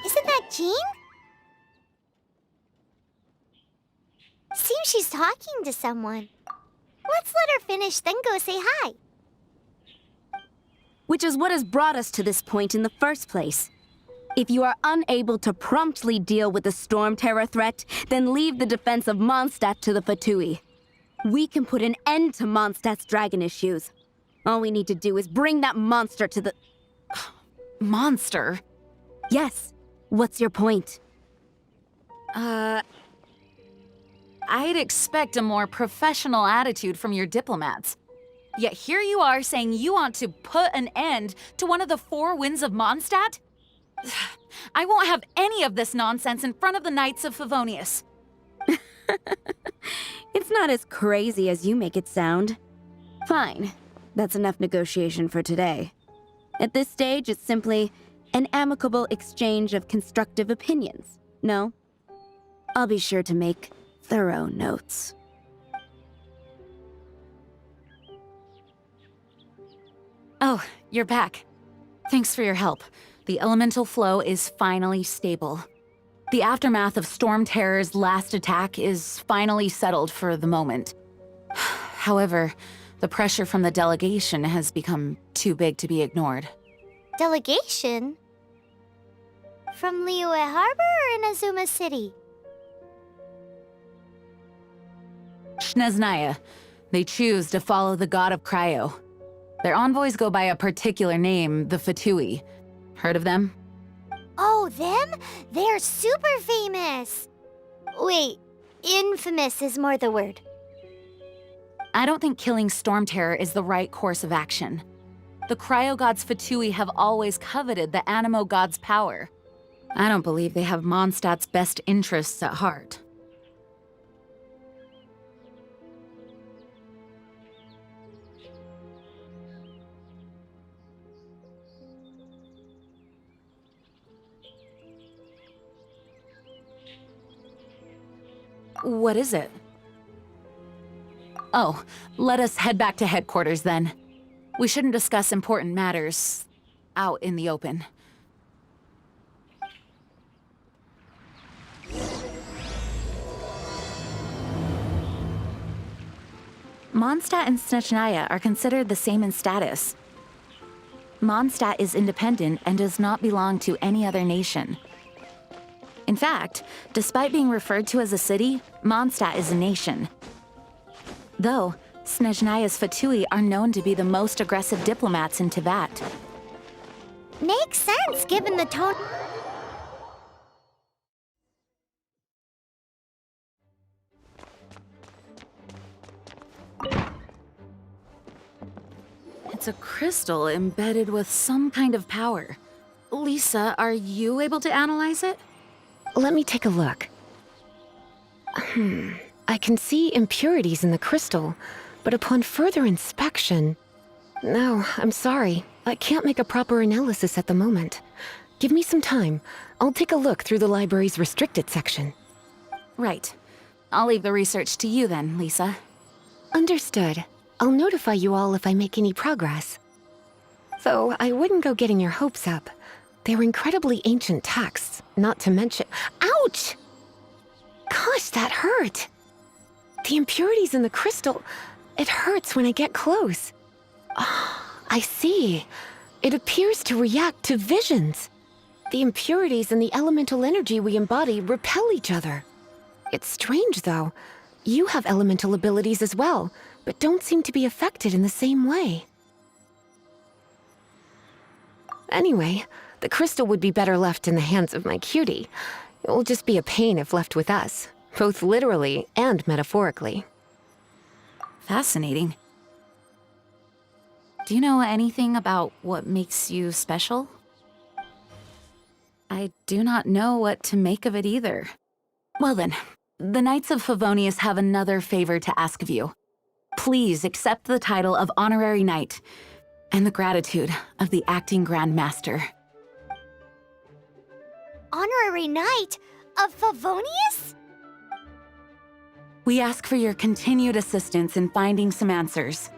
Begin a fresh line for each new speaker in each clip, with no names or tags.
Isn't that Jean? Seems she's talking to someone. Let's let her finish, then go say hi.
Which is what has brought us to this point in the first place. If you are unable to promptly deal with the Storm Terror threat, then leave the defense of Mondstadt to the Fatui. We can put an end to Mondstadt's dragon issues. All we need to do is bring that monster to the...
Monster?
Yes. What's your point?
I'd expect a more professional attitude from your diplomats. Yet here you are saying you want to put an end to one of the four winds of Mondstadt? I won't have any of this nonsense in front of the Knights of Favonius.
It's not as crazy as you make it sound. Fine. That's enough negotiation for today. At this stage, it's simply an amicable exchange of constructive opinions. No? I'll be sure to make thorough notes.
Oh, you're back. Thanks for your help. The elemental flow is finally stable. The aftermath of Storm Terror's last attack is finally settled for the moment. However, the pressure from the delegation has become too big to be ignored.
Delegation? From Liyue Harbor or Inazuma City?
Snezhnaya. They choose to follow the god of Cryo. Their envoys go by a particular name, the Fatui. Heard of them?
Oh, them? They're super famous! Wait, infamous is more the word.
I don't think killing Storm Terror is the right course of action. The Cryo God's Fatui have always coveted the Animo God's power. I don't believe they have Mondstadt's best interests at heart. What is it? Oh, let us head back to headquarters then. We shouldn't discuss important matters out in the open. Mondstadt and Snezhnaya are considered the same in status. Mondstadt is independent and does not belong to any other nation. In fact, despite being referred to as a city, Mondstadt is a nation. Though, Snezhnaya's Fatui are known to be the most aggressive diplomats in Teyvat.
Makes sense, given the tone.
It's a crystal embedded with some kind of power. Lisa, are you able to analyze it?
Let me take a look. I can see impurities in the crystal, but upon further inspection... No, I'm sorry. I can't make a proper analysis at the moment. Give me some time. I'll take a look through the library's restricted section.
Right. I'll leave the research to you then, Lisa.
Understood. I'll notify you all if I make any progress. Though I wouldn't go getting your hopes up. They're incredibly ancient texts, not to mention... Ouch! Gosh, that hurt! The impurities in the crystal... It hurts when I get close. Ah, I see. It appears to react to visions. The impurities and the elemental energy we embody repel each other. It's strange, though. You have elemental abilities as well, but don't seem to be affected in the same way. Anyway, the crystal would be better left in the hands of my cutie. It will just be a pain if left with us, both literally and metaphorically.
Fascinating. Do you know anything about what makes you special? I do not know what to make of it either. Well then, the Knights of Favonius have another favor to ask of you. Please accept the title of Honorary Knight and the gratitude of the Acting Grand Master.
Honorary Knight of Favonius?
We ask for your continued assistance in finding some answers.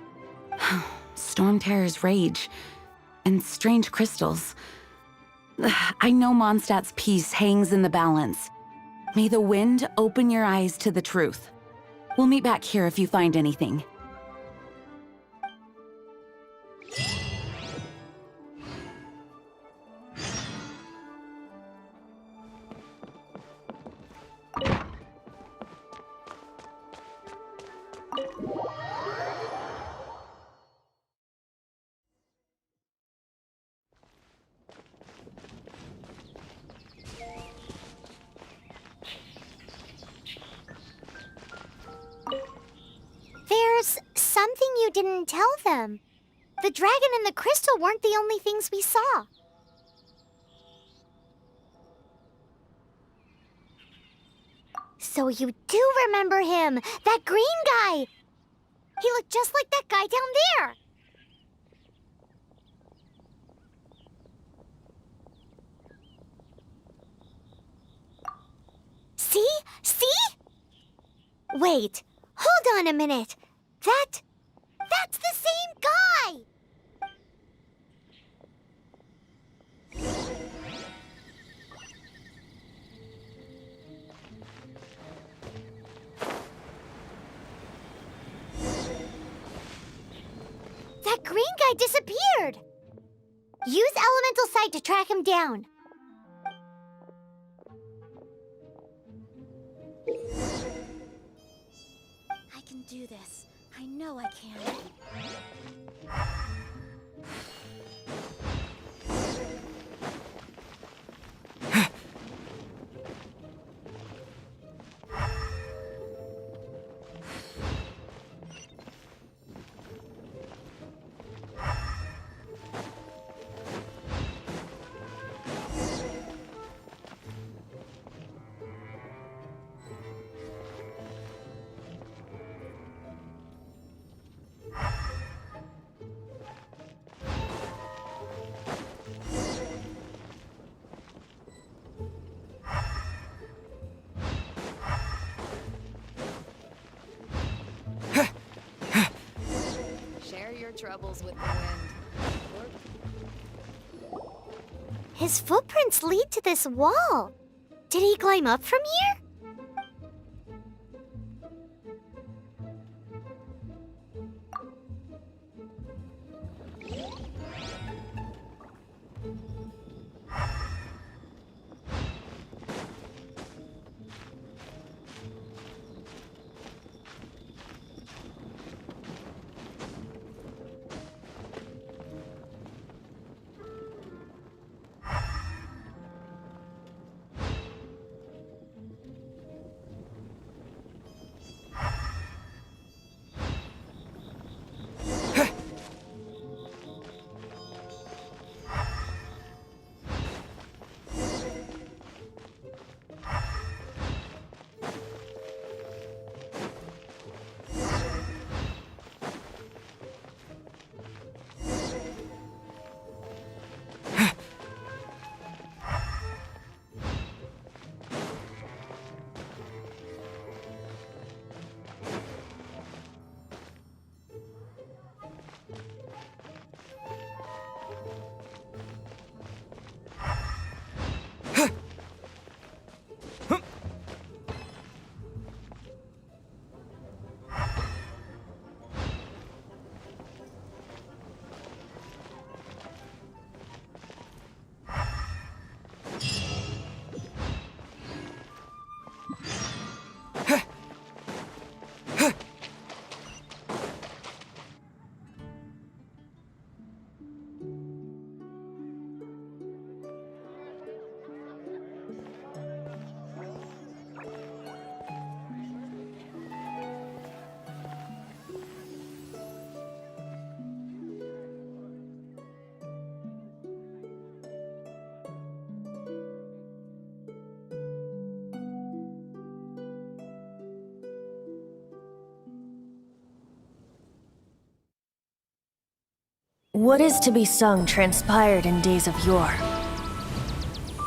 Storm Terror's rage and strange crystals. I know Mondstadt's peace hangs in the balance. May the wind open your eyes to the truth. We'll meet back here if you find anything.
There's something you didn't tell them. The dragon and the crystal weren't the only things we saw. So you do remember him, that green guy. He looked just like that guy down there. See? See? Wait, hold on a minute. That's the same guy! That green guy disappeared! Use Elemental Sight to track him down. I can do this. I know I can.
Troubles with the wind.
His footprints lead to this wall. Did he climb up from here?
What is to be sung transpired in days of yore,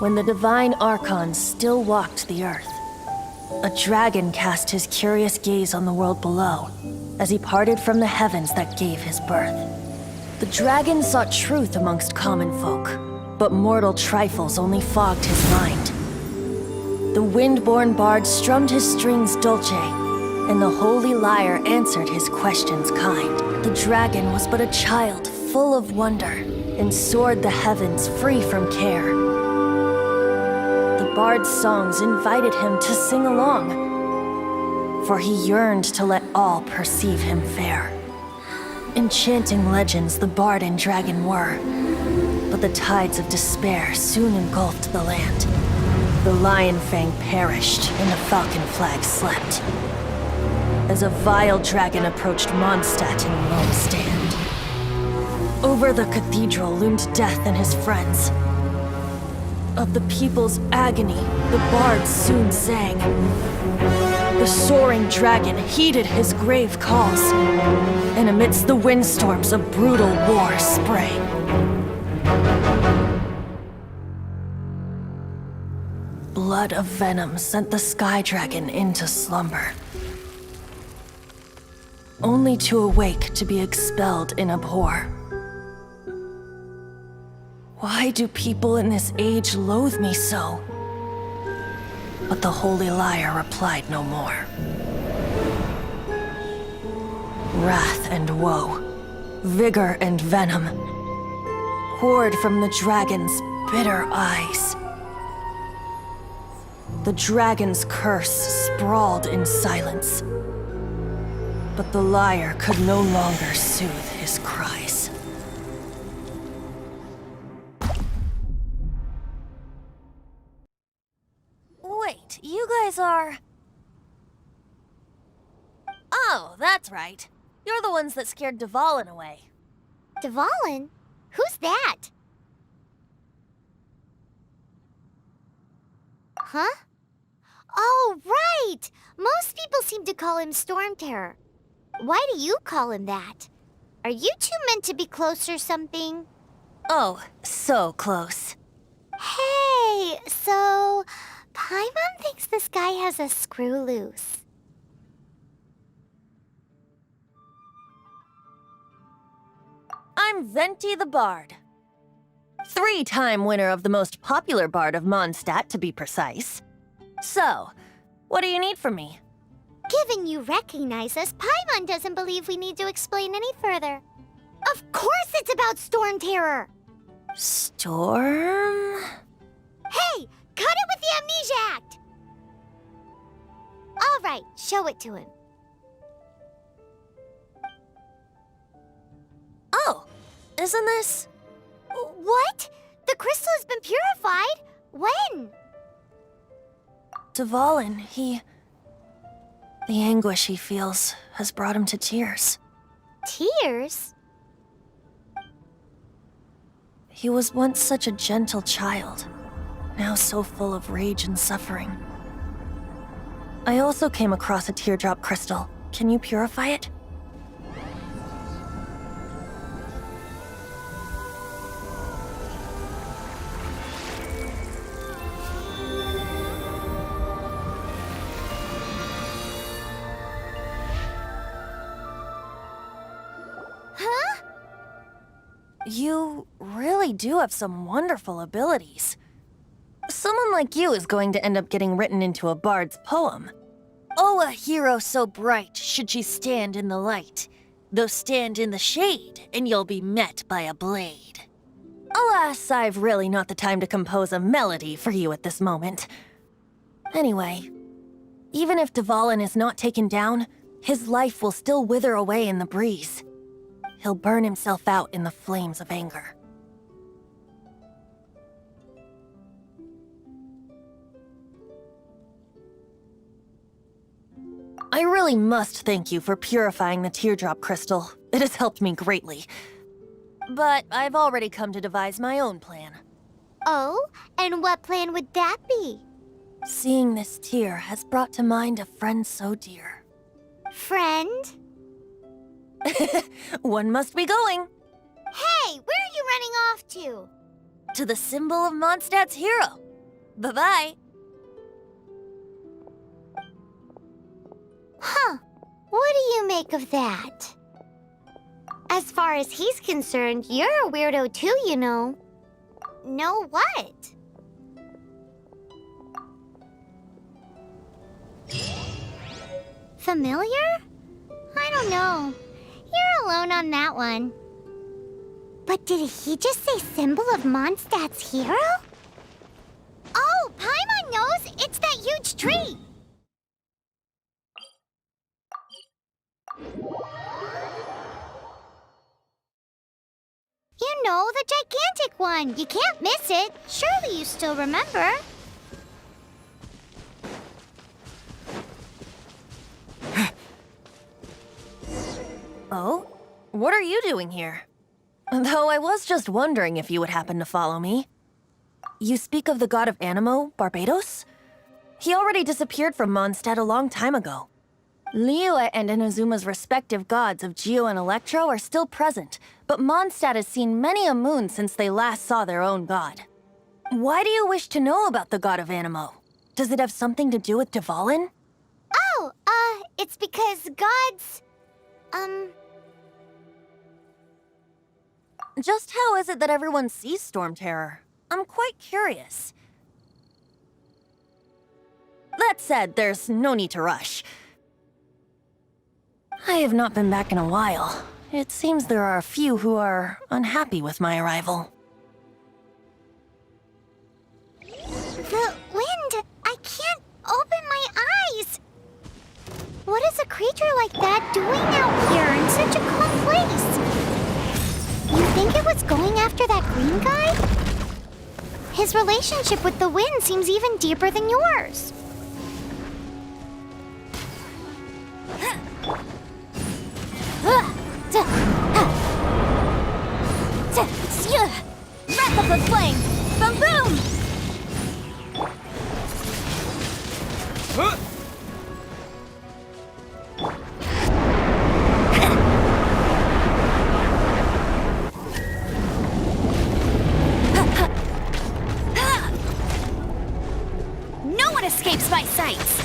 when the divine archons still walked the earth. A dragon cast his curious gaze on the world below, as he parted from the heavens that gave his birth. The dragon sought truth amongst common folk, but mortal trifles only fogged his mind. The wind-born bard strummed his strings dulce, and the holy lyre answered his questions kind. The dragon was but a child full of wonder, and soared the heavens free from care. The bard's songs invited him to sing along, for he yearned to let all perceive him fair. Enchanting legends the bard and dragon were, but the tides of despair soon engulfed the land. The lion fang perished, and the falcon flag slept, as a vile dragon approached Mondstadt in lone stand. Over the cathedral loomed death and his friends. Of the people's agony, the bards soon sang. The soaring dragon heeded his grave calls, and amidst the windstorms a brutal war sprang. Blood of venom sent the sky dragon into slumber, only to awake to be expelled in abhor. Why do people in this age loathe me so? But the holy lyre replied no more. Wrath and woe, vigor and venom, poured from the dragon's bitter eyes. The dragon's curse sprawled in silence, but the lyre could no longer soothe his cries. Wait, you guys are... Oh, that's right. You're the ones that scared Dvalin away.
Dvalin? Who's that? Huh? Oh, right! Most people seem to call him Storm Terror. Why do you call him that? Are you two meant to be close or something?
Oh, so close.
Hey, so... Paimon thinks this guy has a screw loose.
I'm Venti the Bard. 3-time winner of the most popular bard of Mondstadt, to be precise. So, what do you need from me?
Given you recognize us, Paimon doesn't believe we need to explain any further. Of course it's about Storm Terror!
Storm?
Hey! Cut it with the Amnesia Act! All right, show it to him.
Oh, isn't this...
What? The crystal has been purified? When?
Dvalin, the anguish he feels has brought him to tears.
Tears?
He was once such a gentle child, now so full of rage and suffering. I also came across a teardrop crystal. Can you purify it?
Huh?
You really do have some wonderful abilities. Someone like you is going to end up getting written into a bard's poem. Oh, a hero so bright should she stand in the light, though stand in the shade, and you'll be met by a blade. Alas, I've really not the time to compose a melody for you at this moment. Anyway, even if Dvalin is not taken down, his life will still wither away in the breeze. He'll burn himself out in the flames of anger. I really must thank you for purifying the teardrop crystal. It has helped me greatly. But I've already come to devise my own plan.
Oh, and what plan would that be?
Seeing this tear has brought to mind a friend so dear.
Friend?
One must be going.
Hey, where are you running off to?
To the symbol of Mondstadt's hero. Bye-bye.
Huh. What do you make of that? As far as he's concerned, you're a weirdo too, you know. Know what? Familiar? I don't know. You're alone on that one. But did he just say symbol of Mondstadt's hero? Oh, Paimon knows! It's that huge tree! You know, the gigantic one! You can't miss it! Surely you still remember?
Oh? What are you doing here? Though I was just wondering if you would happen to follow me. You speak of the god of Animo, Barbados? He already disappeared from Mondstadt a long time ago. Liyue and Inazuma's respective gods of Geo and Electro are still present, but Mondstadt has seen many a moon since they last saw their own god. Why do you wish to know about the god of Animo? Does it have something to do with Dvalin?
Oh, it's because gods...
Just how is it that everyone sees Storm Terror? I'm quite curious. That said, there's no need to rush. I have not been back in a while. It seems there are a few who are unhappy with my arrival.
The wind! I can't open my eyes! What is a creature like that doing out here in such a calm place? You think it was going after that green guy? His relationship with the wind seems even deeper than yours.
Breath of the flame! Boom boom! No one escapes my sights!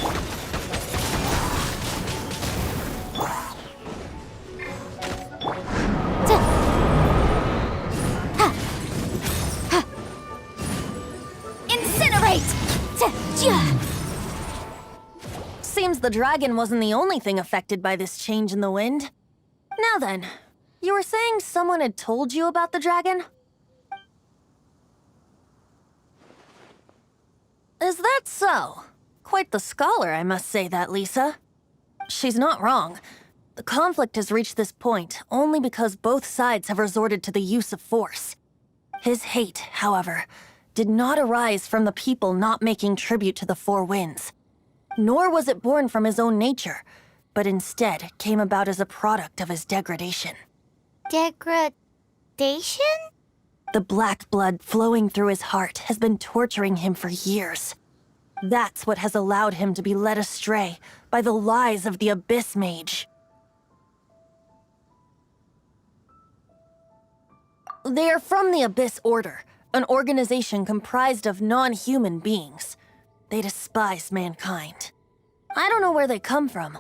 Seems the dragon wasn't the only thing affected by this change in the wind. Now then, you were saying someone had told you about the dragon? Is that so? Quite the scholar, I must say that, Lisa. She's not wrong. The conflict has reached this point only because both sides have resorted to the use of force. His hate, however, did not arise from the people not making tribute to the Four Winds. Nor was it born from his own nature, but instead came about as a product of his degradation.
Degradation?
The black blood flowing through his heart has been torturing him for years. That's what has allowed him to be led astray by the lies of the Abyss Mage. They are from the Abyss Order, an organization comprised of non-human beings. They despise mankind. I don't know where they come from.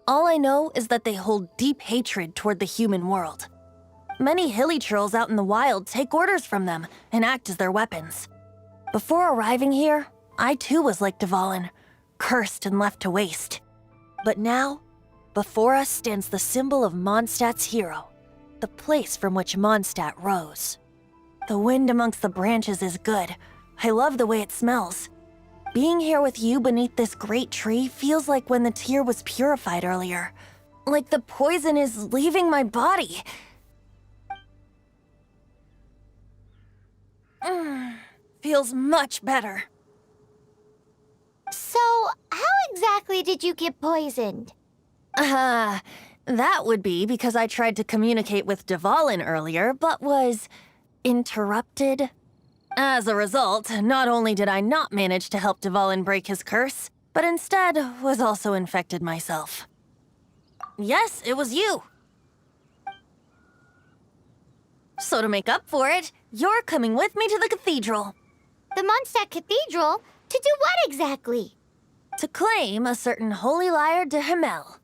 All I know is that they hold deep hatred toward the human world. Many hilly trolls out in the wild take orders from them and act as their weapons. Before arriving here, I too was like Dvalin, cursed and left to waste. But now, before us stands the symbol of Mondstadt's hero, the place from which Mondstadt rose. The wind amongst the branches is good. I love the way it smells. Being here with you beneath this great tree feels like when the tear was purified earlier. Like the poison is leaving my body. Feels much better.
So, how exactly did you get poisoned?
That would be because I tried to communicate with Dvalin earlier, but was interrupted. As a result, not only did I not manage to help Dvalin break his curse, but instead was also infected myself. Yes, it was you. So to make up for it, you're coming with me to the cathedral.
The Mondstadt Cathedral? To do what exactly?
To claim a certain holy lyre de Himmel.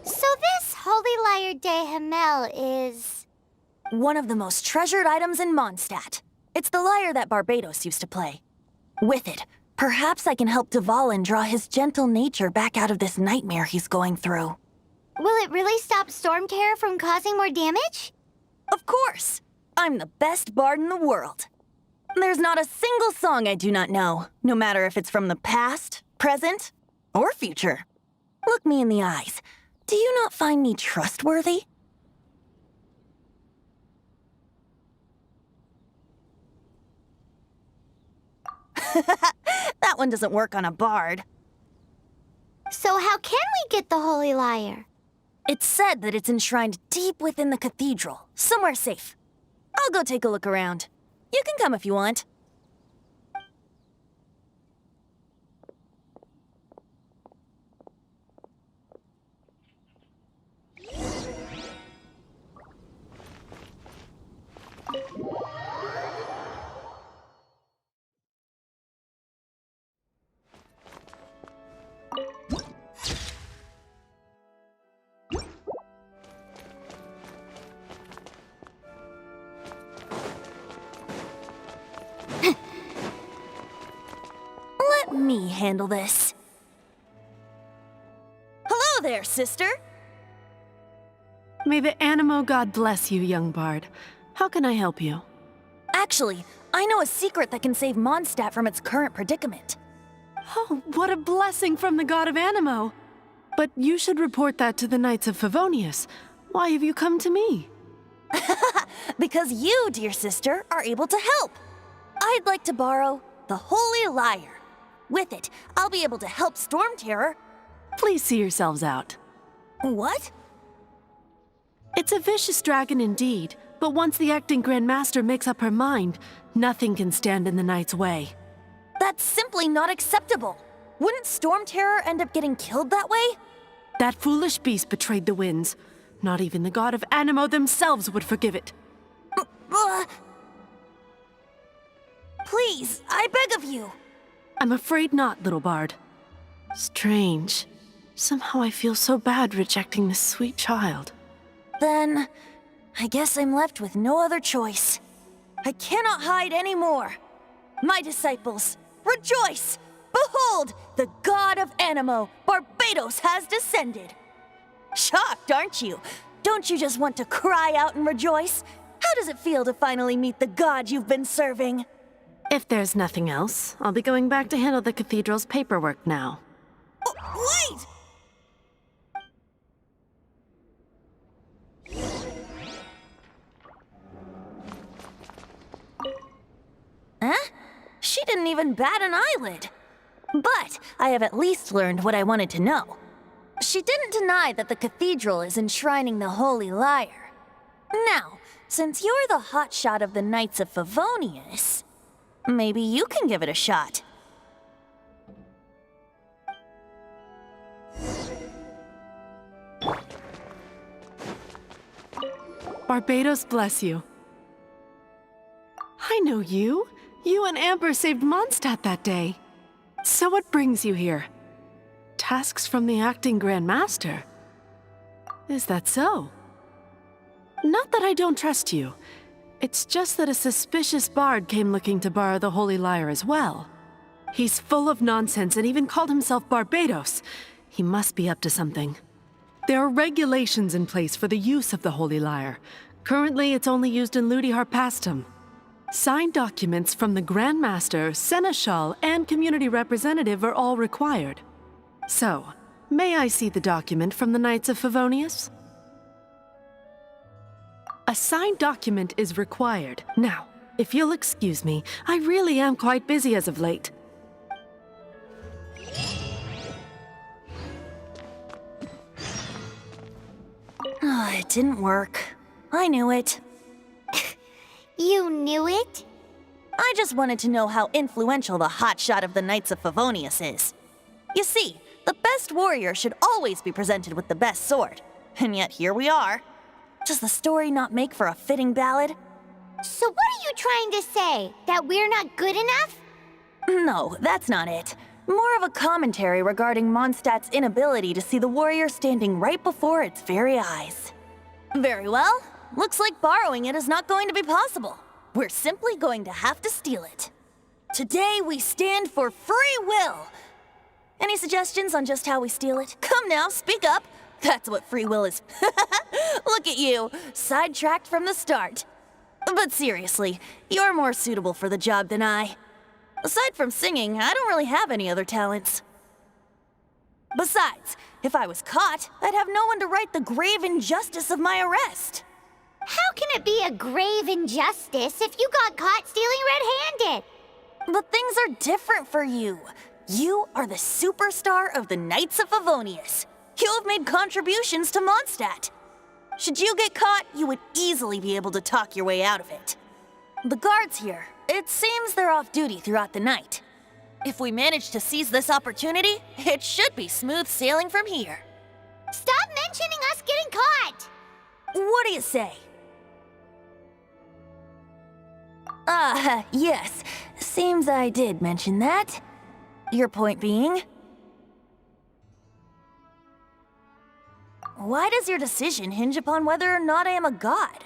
So this Holy Lyre de Himmel is...
One of the most treasured items in Mondstadt. It's the lyre that Barbados used to play. With it, perhaps I can help Dvalin draw his gentle nature back out of this nightmare he's going through.
Will it really stop Storm Terror from causing more damage?
Of course! I'm the best bard in the world. There's not a single song I do not know, no matter if it's from the past, present, or future. Look me in the eyes. Do you not find me trustworthy? That one doesn't work on a bard.
So how can we get the Holy Lyre?
It's said that it's enshrined deep within the cathedral, somewhere safe. I'll go take a look around. You can come if you want. Let me handle this. Hello there, sister.
May the Animo God bless you, young bard. How can I help you?
Actually, I know a secret that can save Mondstadt from its current predicament.
Oh, what a blessing from the god of Animo! But you should report that to the Knights of Favonius. Why have you come to me?
Because you, dear sister, are able to help. I'd like to borrow the Holy Lyre. With it, I'll be able to help Storm Terror.
Please see yourselves out.
What?
It's a vicious dragon indeed, but once the acting Grand Master makes up her mind, nothing can stand in the Knight's way.
That's simply not acceptable. Wouldn't Storm Terror end up getting killed that way?
That foolish beast betrayed the winds. Not even the god of Animo themselves would forgive it.
Please, I beg of you.
I'm afraid not, little bard. Strange. Somehow I feel so bad rejecting this sweet child.
Then, I guess I'm left with no other choice. I cannot hide anymore. My disciples, rejoice! Behold, the god of Animo, Barbados, has descended. Shocked, aren't you? Don't you just want to cry out and rejoice? How does it feel to finally meet the god you've been serving?
If there's nothing else, I'll be going back to handle the cathedral's paperwork now.
Oh, wait! Huh? She didn't even bat an eyelid. But I have at least learned what I wanted to know. She didn't deny that the cathedral is enshrining the Holy Lyre. Now, since you're the hotshot of the Knights of Favonius, maybe you can give it a shot.
Barbados bless you. I know you. You and Amber saved Mondstadt that day. So what brings you here? Tasks from the acting Grand Master? Is that so? Not that I don't trust you. It's just that a suspicious bard came looking to borrow the Holy Lyre as well. He's full of nonsense and even called himself Barbados. He must be up to something. There are regulations in place for the use of the Holy Lyre. Currently, it's only used in Ludi Harpastum. Signed documents from the Grand Master, Seneschal, and Community Representative are all required. So, may I see the document from the Knights of Favonius? A signed document is required. Now, if you'll excuse me, I really am quite busy as of late.
It didn't work. I knew it.
You knew it?
I just wanted to know how influential the hotshot of the Knights of Favonius is. You see, the best warrior should always be presented with the best sword. And yet here we are. Does the story not make for a fitting ballad?
So what are you trying to say? That we're not good enough?
No, that's not it. More of a commentary regarding Mondstadt's inability to see the warrior standing right before its very eyes. Very well. Looks like borrowing it is not going to be possible. We're simply going to have to steal it. Today we stand for free will. Any suggestions on just how we steal it? Come now, speak up. That's what free will is. Look at you, sidetracked from the start. But seriously, you're more suitable for the job than I. Aside from singing, I don't really have any other talents. Besides, if I was caught, I'd have no one to right the grave injustice of my arrest.
How can it be a grave injustice if you got caught stealing red-handed?
But things are different for you. You are the superstar of the Knights of Favonius. You have made contributions to Mondstadt. Should you get caught, you would easily be able to talk your way out of it. The guards here, it seems they're off duty throughout the night. If we manage to seize this opportunity, it should be smooth sailing from here.
Stop mentioning us getting caught!
What do you say? Yes. Seems I did mention that. Your point being? Why does your decision hinge upon whether or not I am a god?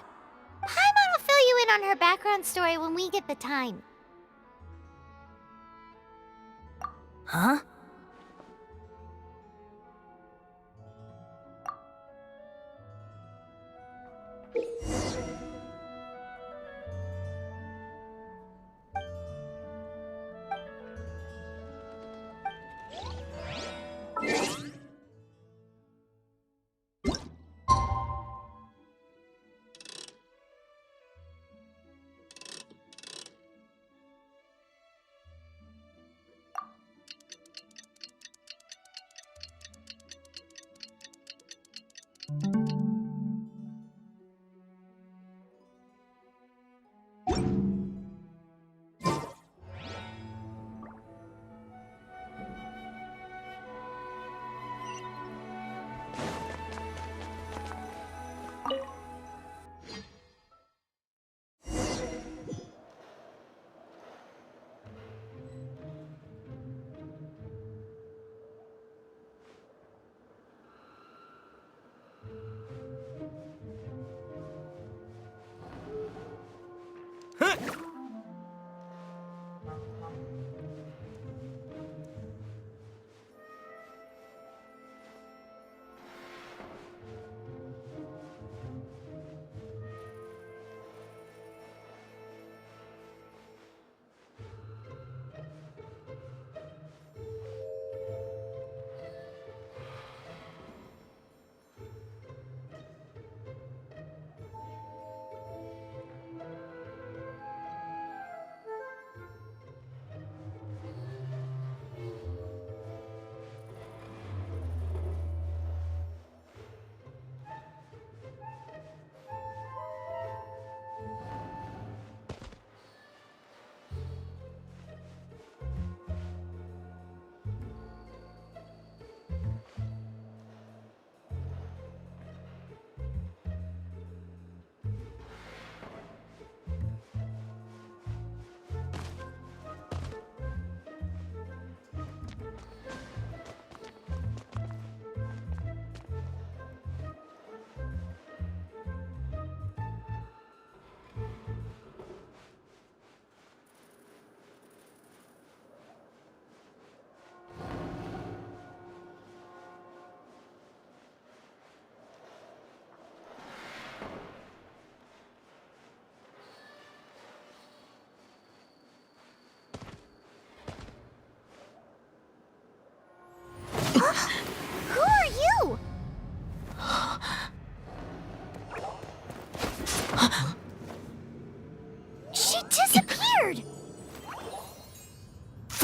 Paimon will fill you in on her background story when we get the time.
Huh?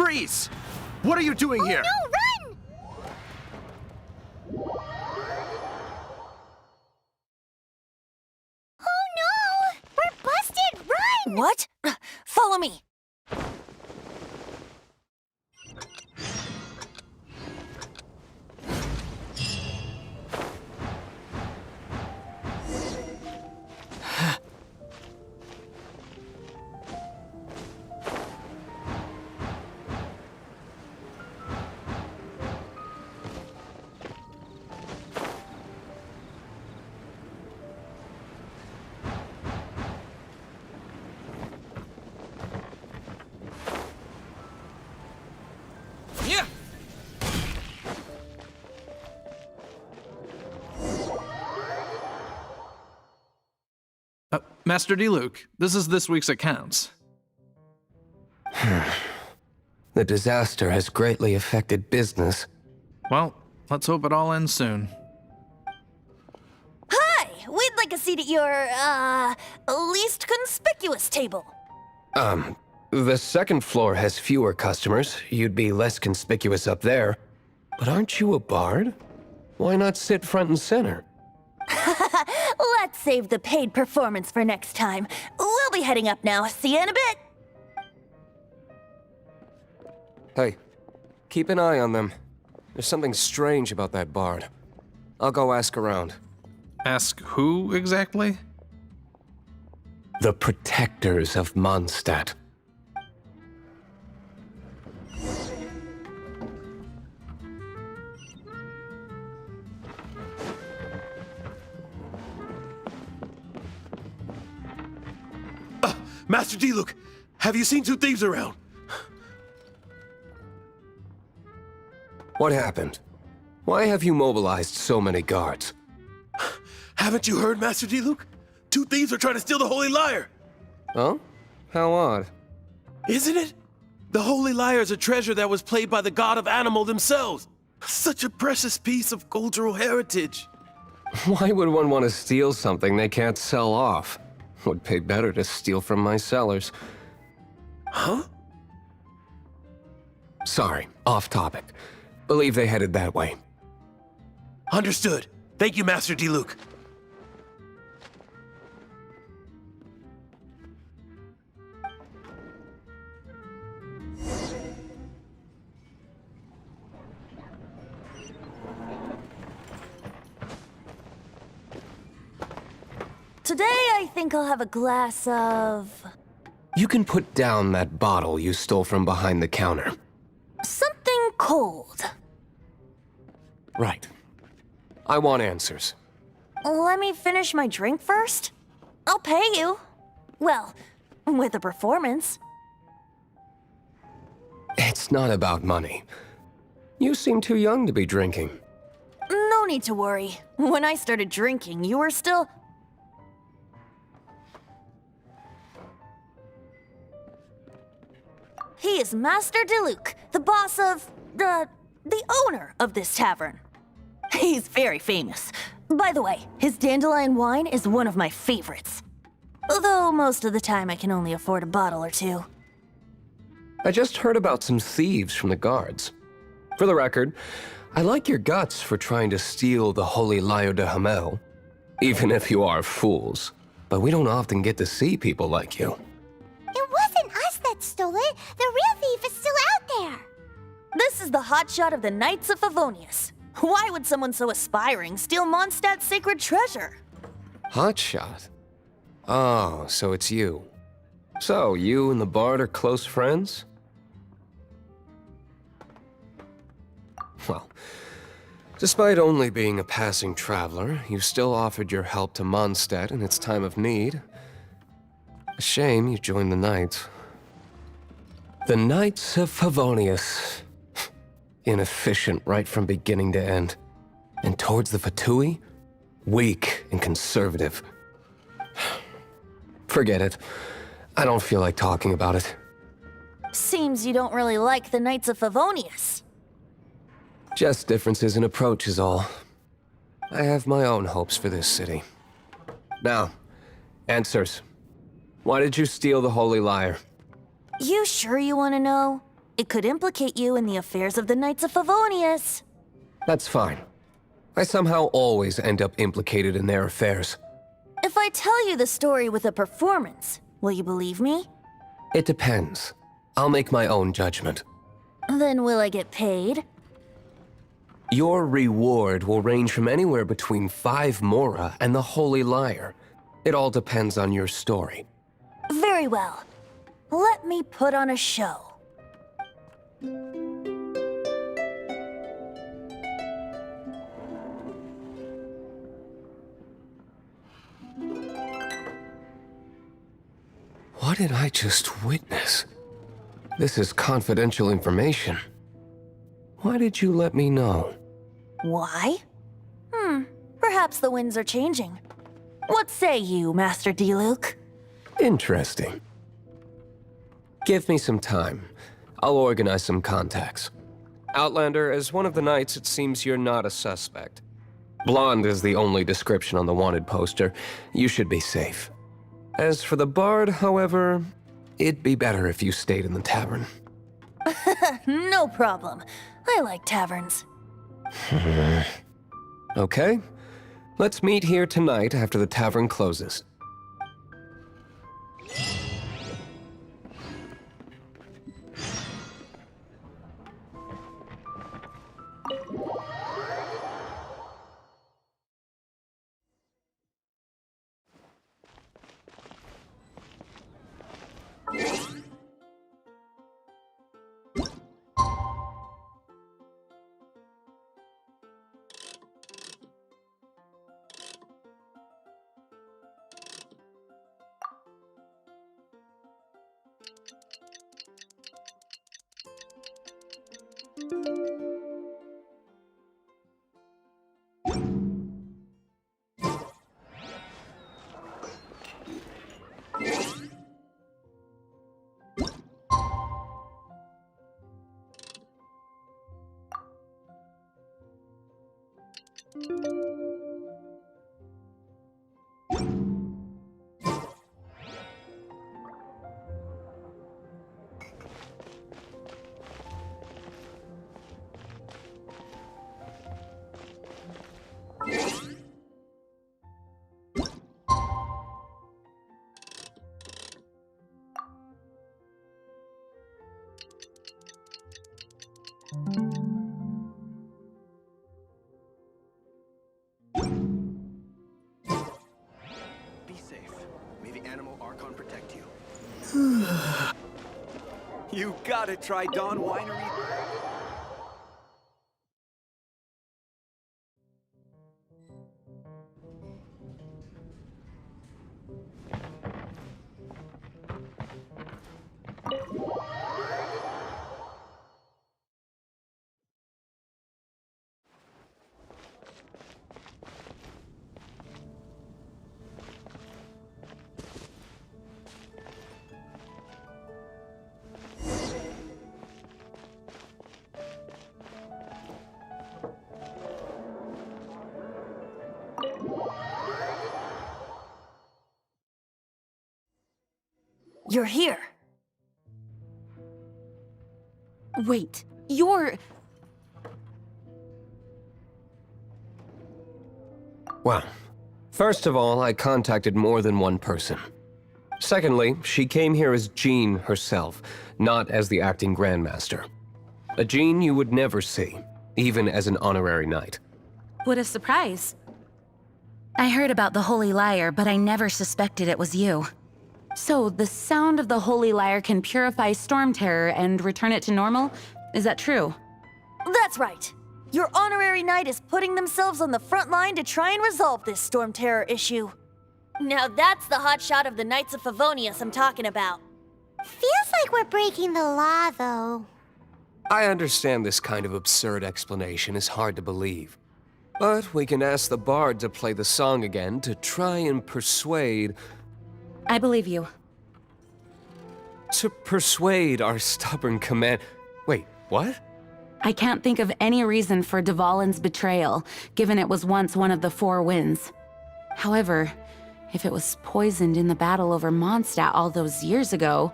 Freeze! What are you doing here?
No, run! Oh no! We're busted! Run!
What? Follow me.
Yeah. Master D-Luke, this is this week's accounts.
The disaster has greatly affected business.
Well, let's hope it all ends soon.
Hi! We'd like a seat at your, least conspicuous table.
The second floor has fewer customers. You'd be less conspicuous up there. But aren't you a bard? Why not sit front and center?
Let's save the paid performance for next time. We'll be heading up now. See you in a bit.
Hey, keep an eye on them. There's something strange about that bard. I'll go ask around.
Ask who exactly?
The protectors of Mondstadt.
Master D-Luke, have you seen two thieves around?
What happened? Why have you mobilized so many guards?
Haven't you heard, Master D-Luke? Two thieves are trying to steal the Holy Lyre.
Oh? How odd.
Isn't it? The Holy Lyre is a treasure that was played by the god of animal themselves. Such a precious piece of cultural heritage.
Why would one want to steal something they can't sell off? Would pay better to steal from my sellers.
Huh?
Sorry, off topic. Believe they headed that way.
Understood. Thank you, Master D-Luke.
Today, I think I'll have a glass of...
You can put down that bottle you stole from behind the counter.
something cold.
Right. I want answers.
Let me finish my drink first. I'll pay you. Well, with a performance.
It's not about money. You seem too young to be drinking.
No need to worry. When I started drinking, you were still... He is Master D-Luke, the boss of... the owner of this tavern. He's very famous. By the way, his dandelion wine is one of my favorites. Although most of the time I can only afford a bottle or two.
I just heard about some thieves from the guards. For the record, I like your guts for trying to steal the Holy Lyre de Hamel. Even if you are fools. But we don't often get to see people like you.
It wasn't us that stole it. The real thief is still out there.
This is the hotshot of the Knights of Favonius. Why would someone so aspiring steal Mondstadt's sacred treasure?
Hotshot? Oh, so it's you. So, you and the Bard are close friends? Well, despite only being a passing traveler, you still offered your help to Mondstadt in its time of need. A shame you joined the Knights. The Knights of Favonius. Inefficient right from beginning to end. And towards the Fatui, weak and conservative. Forget it. I don't feel like talking about it.
Seems you don't really like the Knights of Favonius.
Just differences in approach is all. I have my own hopes for this city. Now, answers. Why did you steal the Holy Lyre?
You sure you want to know? It could implicate you in the affairs of the Knights of Favonius.
That's fine. I somehow always end up implicated in their affairs.
If I tell you the story with a performance, will you believe me?
It depends. I'll make my own judgment.
Then will I get paid?
Your reward will range from anywhere between 5 Mora and the Holy Liar. It all depends on your story.
Very well. Let me put on a show.
What did I just witness? This is confidential information. Why did you let me know?
Why? Perhaps the winds are changing. What say you, Master Diluc?
Interesting. Give me some time. I'll organize some contacts. Outlander, as one of the knights, it seems you're not a suspect. Blonde is the only description on the wanted poster. You should be safe. As for the bard, however, it'd be better if you stayed in the tavern.
No problem. I like taverns.
Okay. Let's meet here tonight after the tavern closes.
Be safe. May the animal archon protect you. You gotta try Dawn Winery.
You're here.
Wait, you're...
Well, first of all, I contacted more than one person. Secondly, she came here as Jean herself, not as the acting Grandmaster. A Jean you would never see, even as an honorary knight.
What a surprise. I heard about the Holy Liar, but I never suspected it was you. So, the sound of the Holy Liar can purify Storm Terror and return it to normal? Is that true?
That's right. Your honorary knight is putting themselves on the front line to try and resolve this Storm Terror issue. Now that's the hotshot of the Knights of Favonius I'm talking about.
Feels like we're breaking the law, though.
I understand this kind of absurd explanation is hard to believe. But we can ask the bard to play the song again to try and persuade...
I believe you.
To persuade our stubborn command... Wait, what?
I can't think of any reason for Dvalin's betrayal, given it was once one of the Four Winds. However, if it was poisoned in the battle over Mondstadt all those years ago,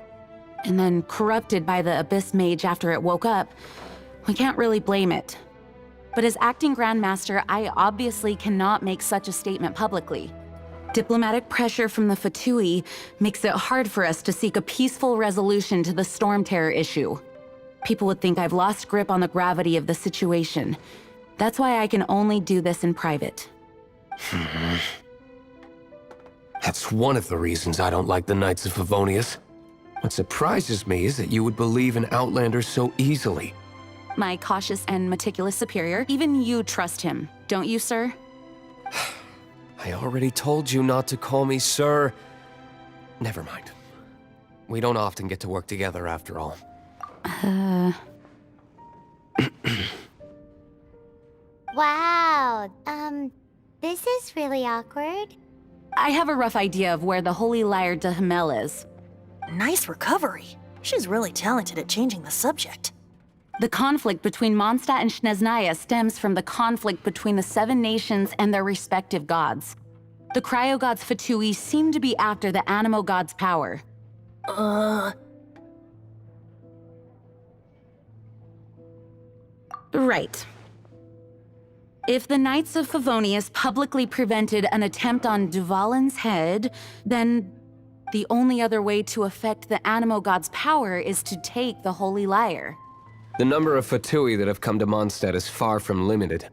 and then corrupted by the Abyss Mage after it woke up, we can't really blame it. But as acting Grandmaster, I obviously cannot make such a statement publicly. Diplomatic pressure from the Fatui makes it hard for us to seek a peaceful resolution to the Storm Terror issue. People would think I've lost grip on the gravity of the situation. That's why I can only do this in private.
That's one of the reasons I don't like the Knights of Favonius. What surprises me is that you would believe in Outlander so easily.
My cautious and meticulous superior, even you trust him, don't you, sir?
I already told you not to call me sir. Never mind. We don't often get to work together after all.
Wow, this is really awkward.
I have a rough idea of where the Holy Lyre de Himmel is.
Nice recovery. She's really talented at changing the subject.
The conflict between Mondstadt and Snezhnaya stems from the conflict between the 7 nations and their respective gods. The cryo-gods Fatui seem to be after the Animo god's power. Right. If the Knights of Favonius publicly prevented an attempt on Duvalin's head, then the only other way to affect the Animo god's power is to take the Holy Lyre.
The number of Fatui that have come to Mondstadt is far from limited.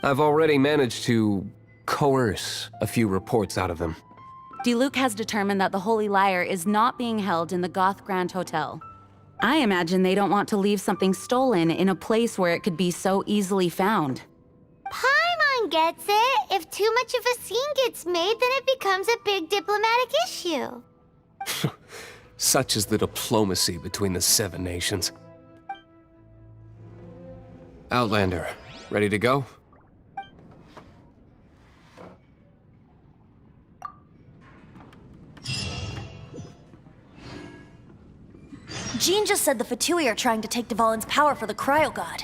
I've already managed to coerce a few reports out of them.
Diluc has determined that the Holy Lyre is not being held in the Goth Grand Hotel. I imagine they don't want to leave something stolen in a place where it could be so easily found.
Paimon gets it. If too much of a scene gets made, then it becomes a big diplomatic issue.
Such is the diplomacy between the 7 nations. Outlander, ready to go?
Jean just said the Fatui are trying to take Duvalin's power for the Cryo God.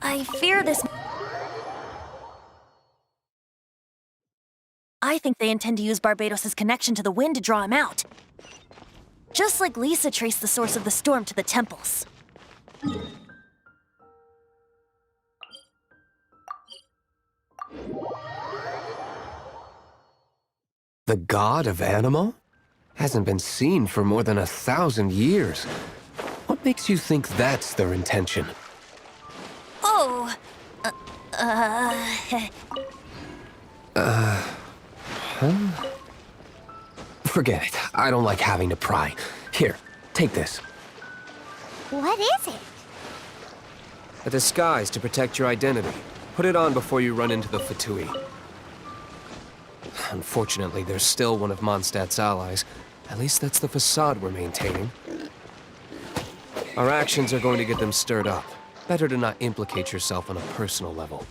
I fear this... I think they intend to use Barbados' connection to the wind to draw him out. Just like Lisa traced the source of the storm to the temples.
The god of Animo? Hasn't been seen for more than 1,000 years. What makes you think that's their intention?
Oh...
Forget it. I don't like having to pry. Here, take this.
What is it?
A disguise to protect your identity. Put it on before you run into the Fatui. Unfortunately, there's still one of Mondstadt's allies. At least that's the facade we're maintaining. Our actions are going to get them stirred up. Better to not implicate yourself on a personal level.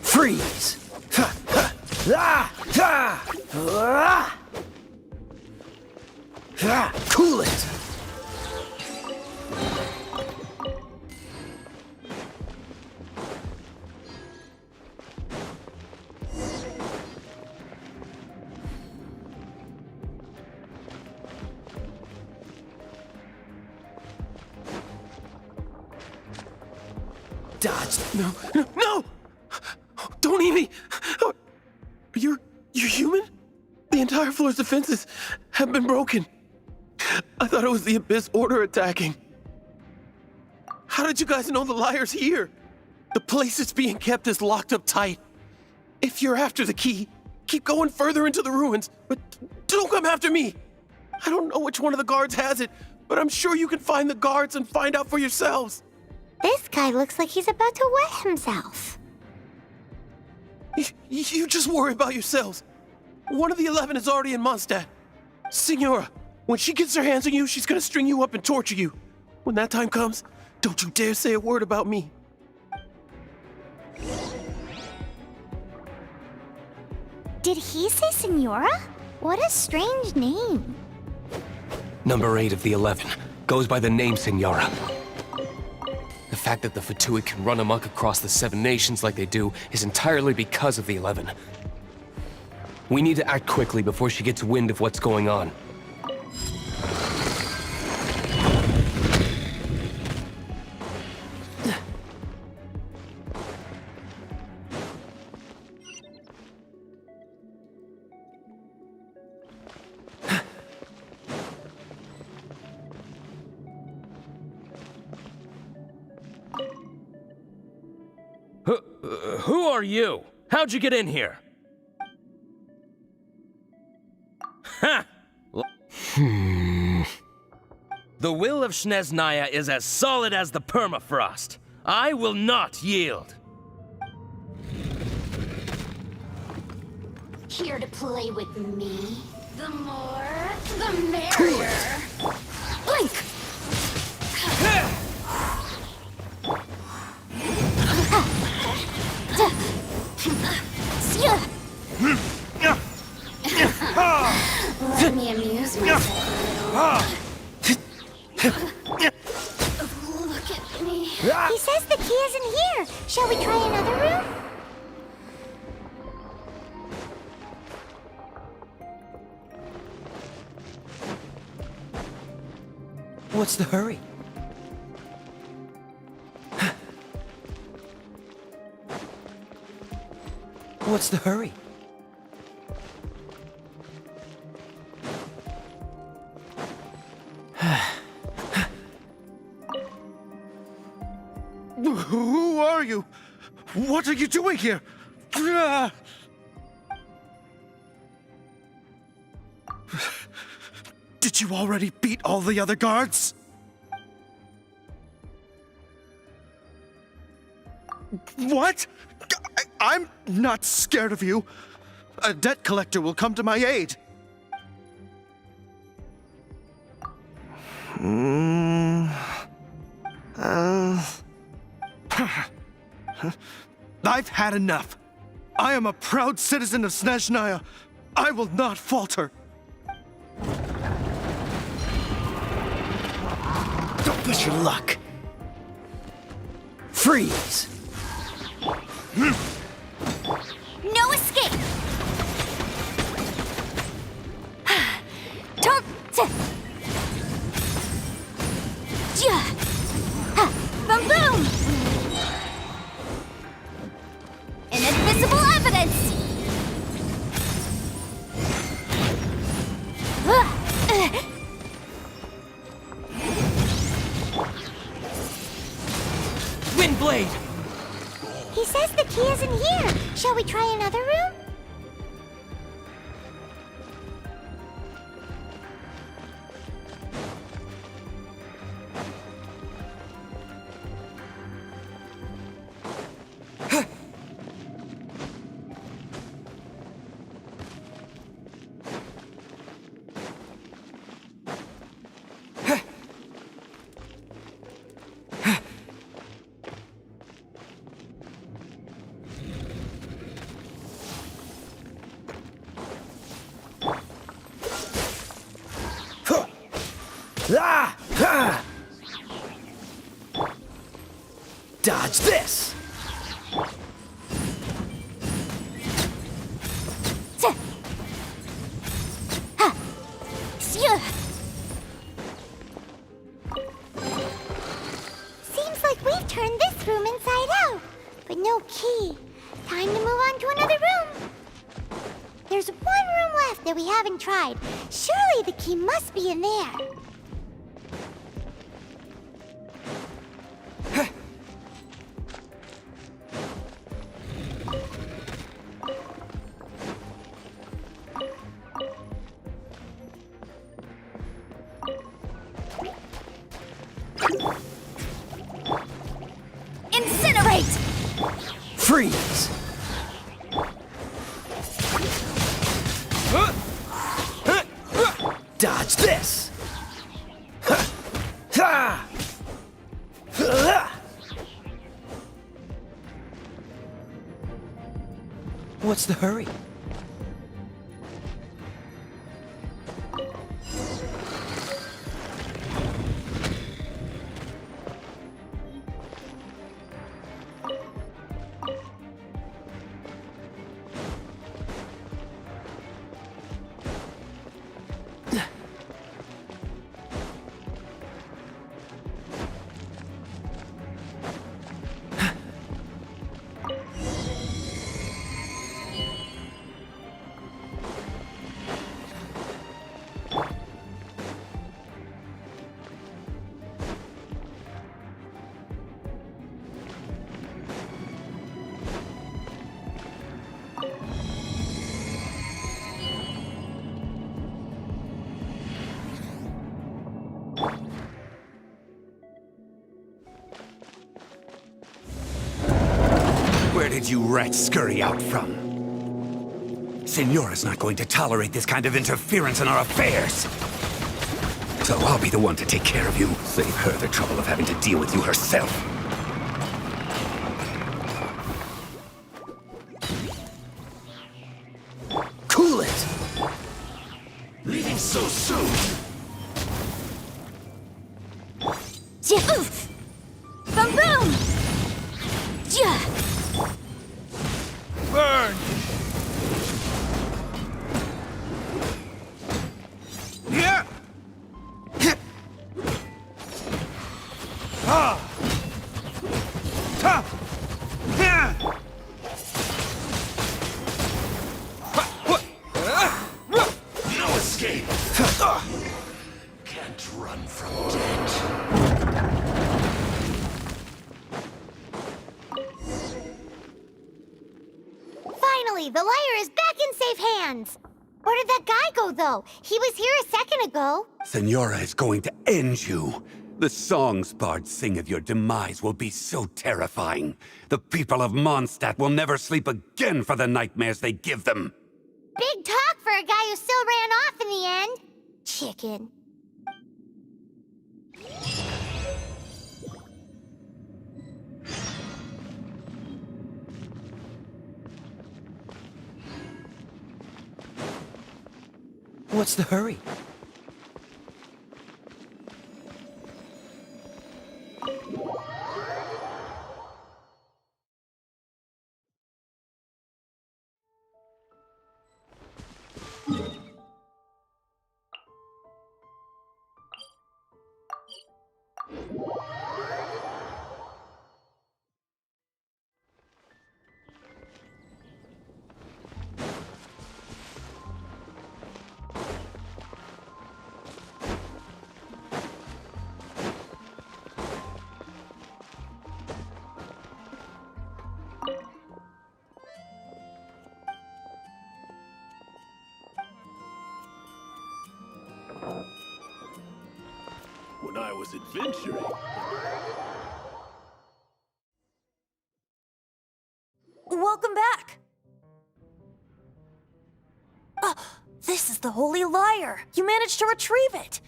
Freeze! Ha, ha, ah, ha, ah. Ah, cool it! Dodge. No, no, no! Don't eat me! You're human? The entire floor's defenses have been broken. I thought it was the Abyss Order attacking. How did you guys know the liar's here? The place it's being kept is locked up tight. If you're after the key, keep going further into the ruins, but don't come after me. I don't know which one of the guards has it, but I'm sure you can find the guards and find out for yourselves.
This guy looks like he's about to wet himself.
You just worry about yourselves. One of the 11 is already in Mondstadt. Signora, when she gets her hands on you, she's gonna string you up and torture you. When that time comes, don't you dare say a word about me.
Did he say Senora? What a strange name.
Number 8 of the 11 goes by the name Signora. The fact that the Fatui can run amok across the 7 nations like they do is entirely because of the 11. We need to act quickly before she gets wind of what's going on.
Who are you? How'd you get in here? Ha! The will of Snezhnaya is as solid as the permafrost. I will not yield.
Here to play with me? The more, the merrier.
Blink!
Let me amuse myself. Look at me.
He says the key isn't here. Shall we try another room?
What's the hurry? What's the hurry?
Who are you? What are you doing here? Did you already beat all the other guards? What? I'm not scared of you. A debt collector will come to my aid. I've had enough. I am a proud citizen of Snezhnaya. I will not falter. Don't push your luck. Freeze.
No escape! Don't... Boom boom! Inadmissible evidence!
Windblade!
He says the key isn't here. Shall we try another room?
Dodge this!
Seems like we've turned this room inside key. Time to move on to another room. There's one room left that we haven't tried. Surely the key must be in there.
Incinerate!
Freeze! Dodge this! What's the hurry?
Where did you rats scurry out from? Senora's not going to tolerate this kind of interference in our affairs. So I'll be the one to take care of you. Save her the trouble of having to deal with you herself.
Cool it!
Leaving so soon?
Boom boom!
Burn! Yeah! Ah! Ta! Yeah! No escape! Can't run from death.
Finally, the lyre is back in safe hands. Where did that guy go, though? He was here a second ago.
Senora is going to end you. The songs bards sing of your demise will be so terrifying. The people of Mondstadt will never sleep again for the nightmares they give them.
Big talk for a guy who still ran off in the end. Chicken.
What's the hurry?
When I was adventuring.
Welcome back! This is the Holy Lyre! You managed to retrieve it!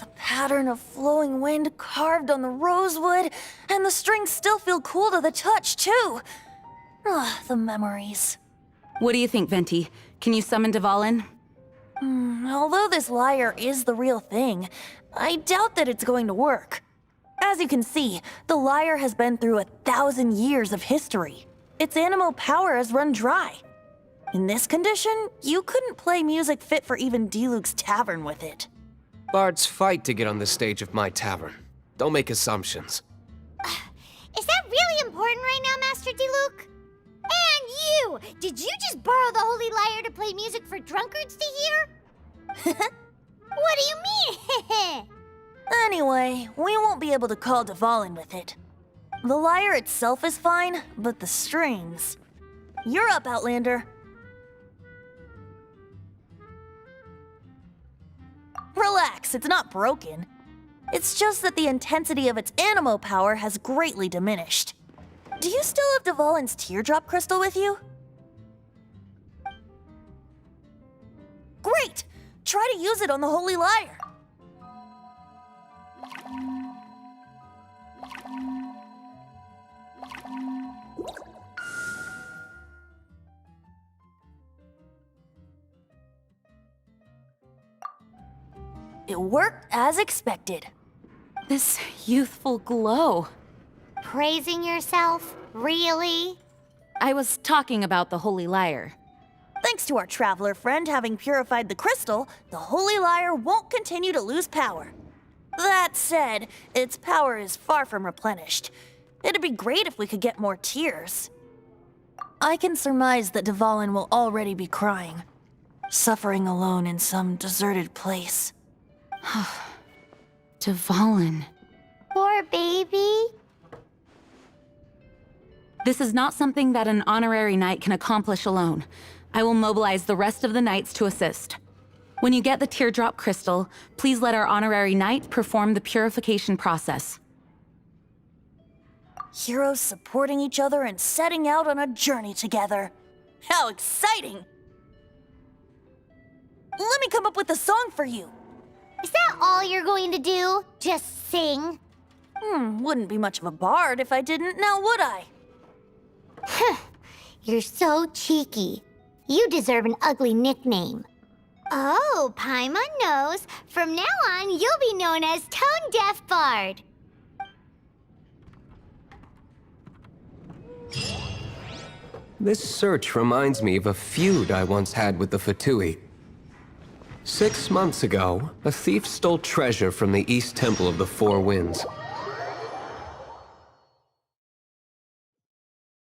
The pattern of flowing wind carved on the rosewood, and the strings still feel cool to the touch, too! The memories.
What do you think, Venti? Can you summon Dvalin?
Although this lyre is the real thing, I doubt that it's going to work. As you can see, the lyre has been through 1,000 years of history. Its animal power has run dry. In this condition, you couldn't play music fit for even Diluc's tavern with it.
Bards fight to get on the stage of my tavern. Don't make assumptions.
Is that really important right now, Master Diluc? And you! Did you just borrow the Holy Lyre to play music for drunkards to hear? What do you mean?
Anyway, we won't be able to call Dvalin with it. The lyre itself is fine, but the strings... You're up, Outlander. Relax, it's not broken. It's just that the intensity of its animo power has greatly diminished. Do you still have Dvalin's teardrop crystal with you? Great! Try to use it on the Holy Lyre. It worked as expected.
This youthful glow.
Praising yourself? Really?
I was talking about the Holy Lyre.
Thanks to our traveler friend having purified the crystal, the Holy Lyre won't continue to lose power. That said, its power is far from replenished. It'd be great if we could get more tears. I can surmise that Dvalin will already be crying, suffering alone in some deserted place.
Dvalin.
Poor baby.
This is not something that an honorary knight can accomplish alone. I will mobilize the rest of the knights to assist. When you get the teardrop crystal, please let our honorary knight perform the purification process.
Heroes supporting each other and setting out on a journey together. How exciting! Let me come up with a song for you.
Is that all you're going to do? Just sing?
Wouldn't be much of a bard if I didn't, now would I?
You're so cheeky. You deserve an ugly nickname. Oh, Paimon knows. From now on, you'll be known as Tone Deaf Bard.
This search reminds me of a feud I once had with the Fatui. 6 months ago, a thief stole treasure from the East Temple of the Four Winds.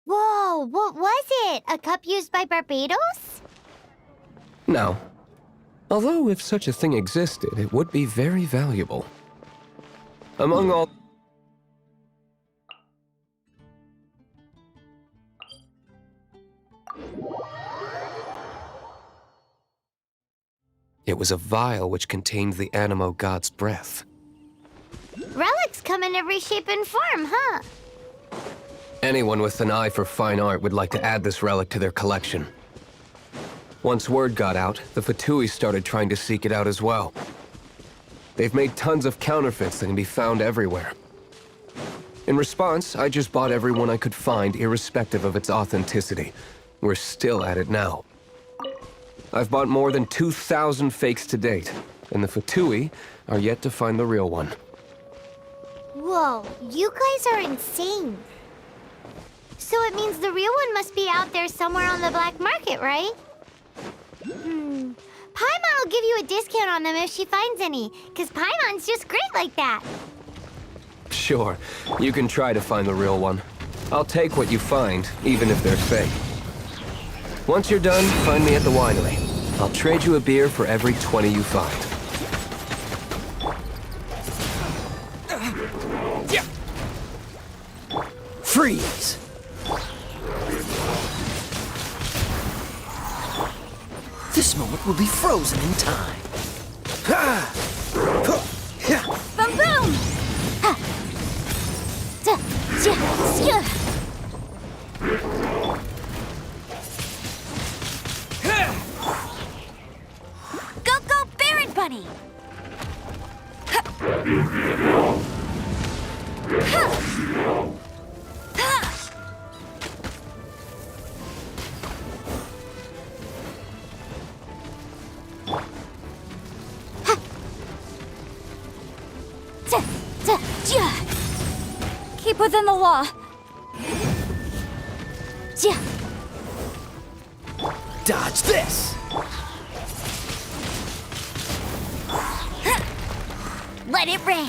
Whoa, what was it? A cup used by Barbados?
No. Although if such a thing existed, it would be very valuable. Among all... It was a vial which contained the Animo god's breath.
Relics come in every shape and form, huh?
Anyone with an eye for fine art would like to add this relic to their collection. Once word got out, the Fatui started trying to seek it out as well. They've made tons of counterfeits that can be found everywhere. In response, I just bought every one I could find, irrespective of its authenticity. We're still at it now. I've bought more than 2,000 fakes to date, and the Fatui are yet to find the real one.
Whoa, you guys are insane. So it means the real one must be out there somewhere on the black market, right? Paimon will give you a discount on them if she finds any, because Paimon's just great like that.
Sure, you can try to find the real one. I'll take what you find, even if they're fake. Once you're done, find me at the winery. I'll trade you a beer for every 20 you find.
Freeze! This moment will be frozen in time.
Boom boom! Go, go, Baron Bunny!
Keep within the law.
Dodge this!
Let it rain!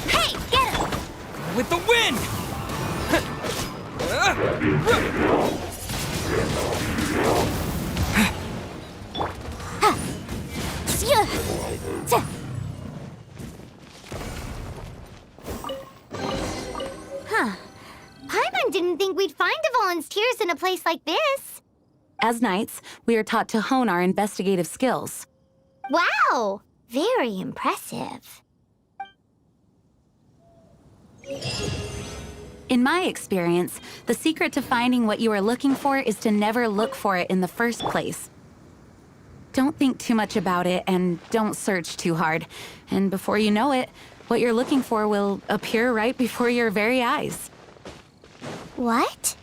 Hey, get him!
with the wind!
Paimon didn't think we'd find the volunteers in a place like this.
As knights, we are taught to hone our investigative skills.
Wow! Very impressive.
In my experience, the secret to finding what you are looking for is to never look for it in the first place. Don't think too much about it and don't search too hard. And before you know it, what you're looking for will appear right before your very eyes.
What?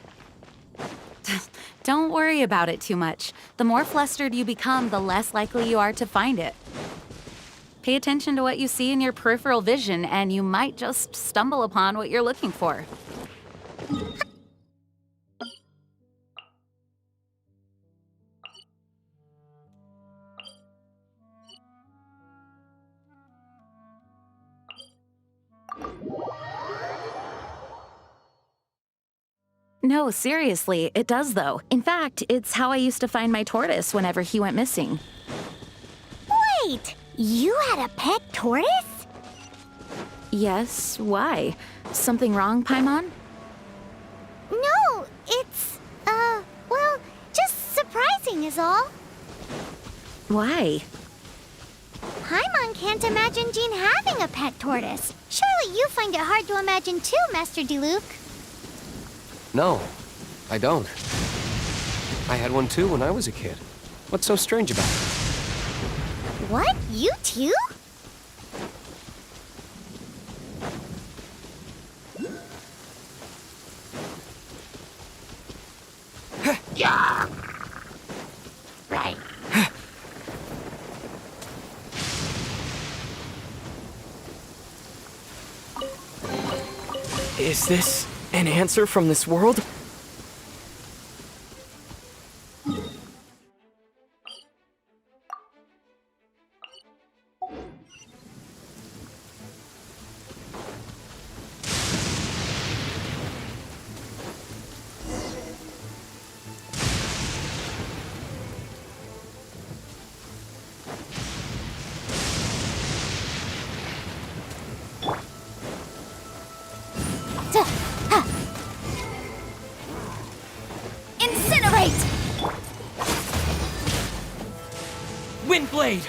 Don't worry about it too much. The more flustered you become, the less likely you are to find it. Pay attention to what you see in your peripheral vision, and you might just stumble upon what you're looking for. No, seriously, it does though. In fact, it's how I used to find my tortoise whenever he went missing.
Wait! You had a pet tortoise?
Yes, why? Something wrong, Paimon?
No, it's, well, just surprising is all.
Why?
Paimon can't imagine Jean having a pet tortoise. Surely you find it hard to imagine too, Master Diluc.
No, I don't. I had one too when I was a kid. What's so strange about it?
What? You too?
Yeah. Right.
Is this an answer from this world?
Incinerate!
Windblade!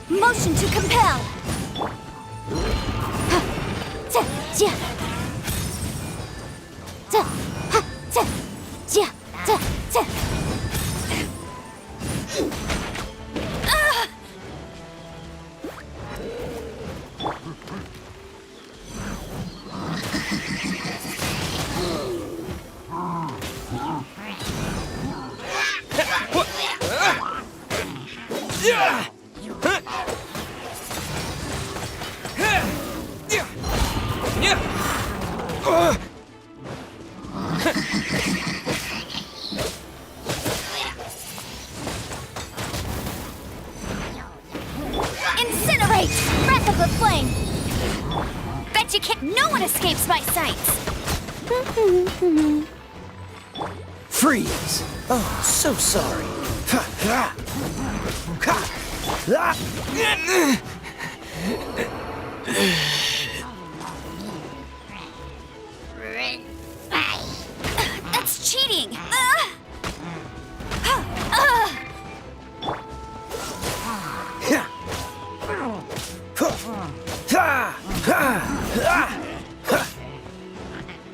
Motion to compel. Incinerate! Breath of the flame! Bet you can't. No one escapes my sights!
Freeze! Oh, so sorry.
That's cheating!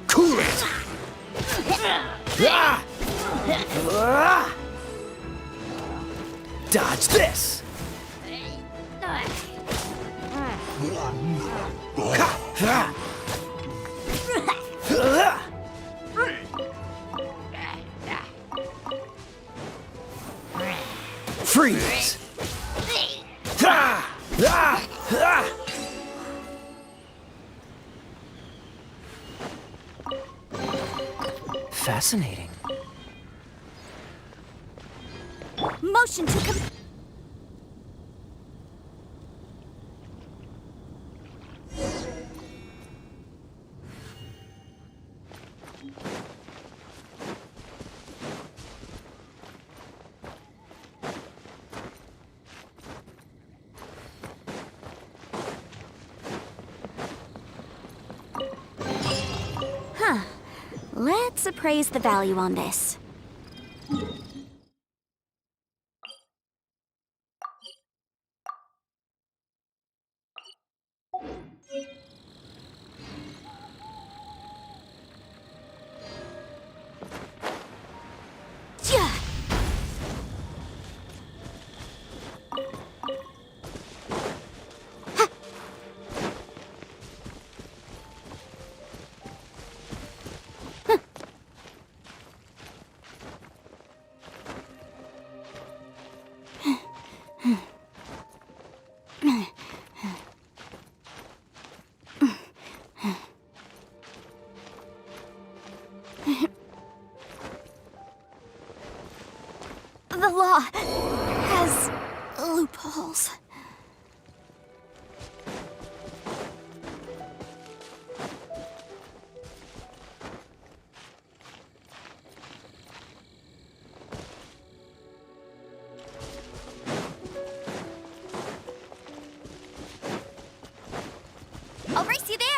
Cool it! Dodge this! Freeze! Ah! Ah! Ah! Fascinating.
Motion to Let's appraise the value on this. Yeah. The law has loopholes. I'll race you there.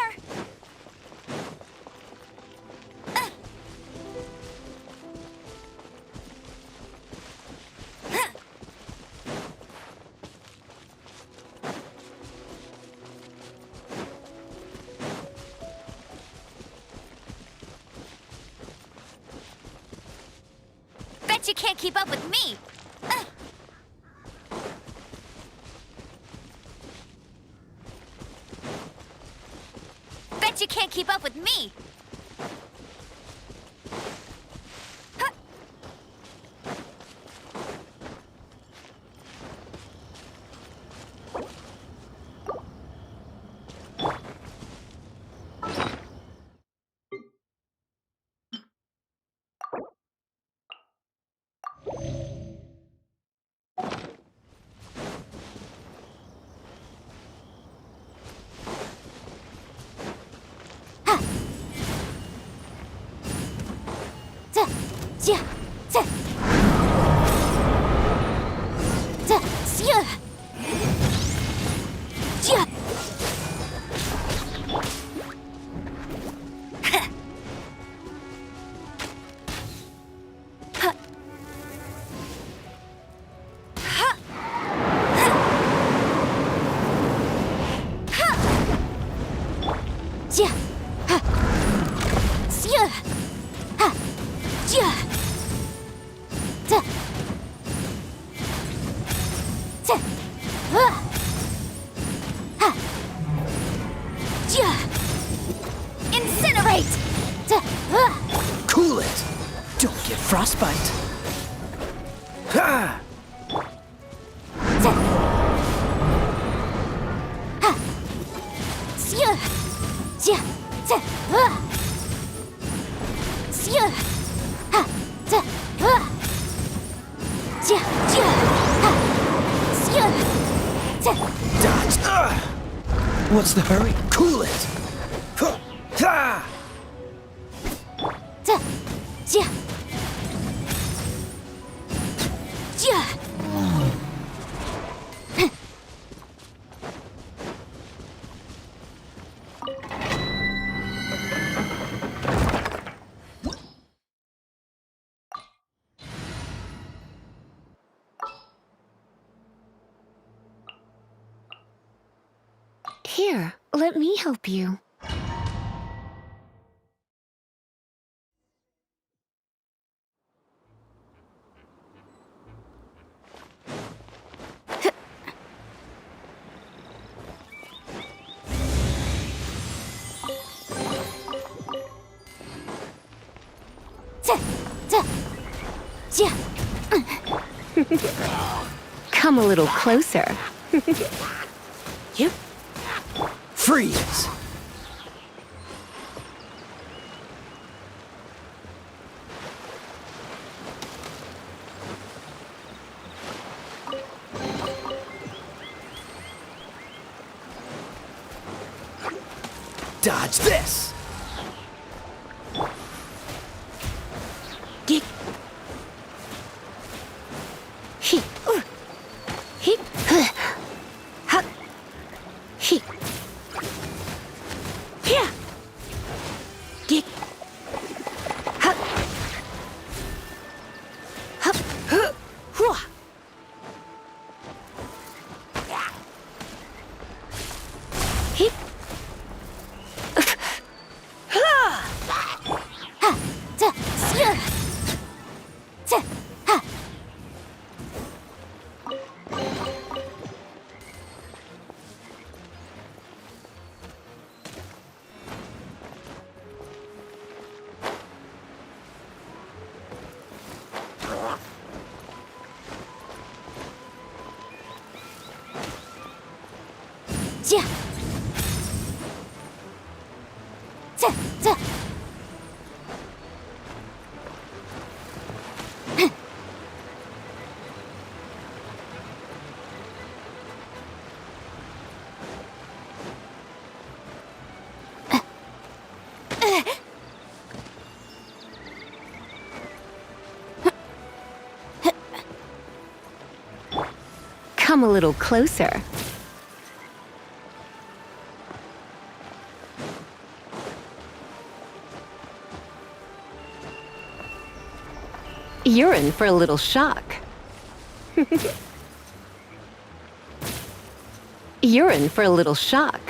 Bet you can't keep up with me. Bet you can't keep up with me. Yeah. Incinerate!
Cool it! Don't get frostbite. Ha! Dodge! What's the hurry? Cool it! Ha!
Here, let me help you. Come a little closer.
You. Freeze! Dodge this!
Geek. He. He. Ha. He. Yeah. Geek. Ha. Hup. Hua. He. Come a little closer. You're in for a little shock. You're in for a little shock.